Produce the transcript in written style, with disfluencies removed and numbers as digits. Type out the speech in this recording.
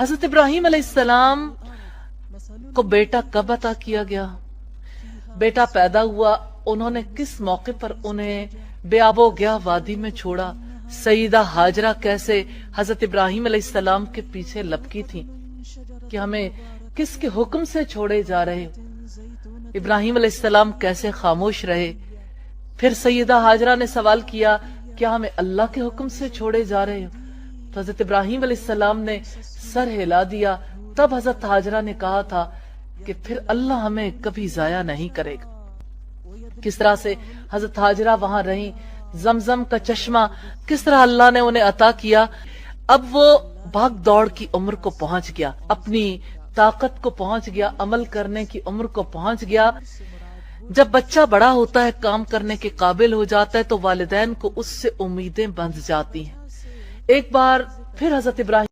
हजरत इब्राहिम अलैहिस्सलाम को बेटा कब अता किया गया? बेटा पैदा हुआ, उन्होंने किस मौके पर उन्हें बेआबो गया वादी में छोड़ा? सईदा हाजरा कैसे हजरत इब्राहिम अलैहिस्सलाम के पीछे लपकी थी कि हमें किसके हुक्म से छोड़े जा रहे हो? इब्राहिम अलैहिस्सलाम कैसे खामोश रहे? फिर सईदा हाजरा ने सवाल किया, क्या हमें अल्लाह के हुक्म से छोड़े जा रहे हो? तो हजरत इब्राहिम अलैहिस्सलाम ने सर हिला दिया। तब हजरत हाजरा ने कहा था कि फिर अल्लाह हमें कभी जाया नहीं करेगा। किस तरह से हजरत हाजरा वहां रही, जमजम का चश्मा किस तरह अल्लाह ने उन्हें अता किया। अब वो भाग दौड़ की उम्र को पहुंच गया, अपनी ताकत को पहुंच गया, अमल करने की उम्र को पहुंच गया। जब बच्चा बड़ा होता है, काम करने के काबिल हो जाता है, तो वालिदैन को उससे उम्मीदें बंध जाती हैं। एक बार फिर हजरत इब्राहिम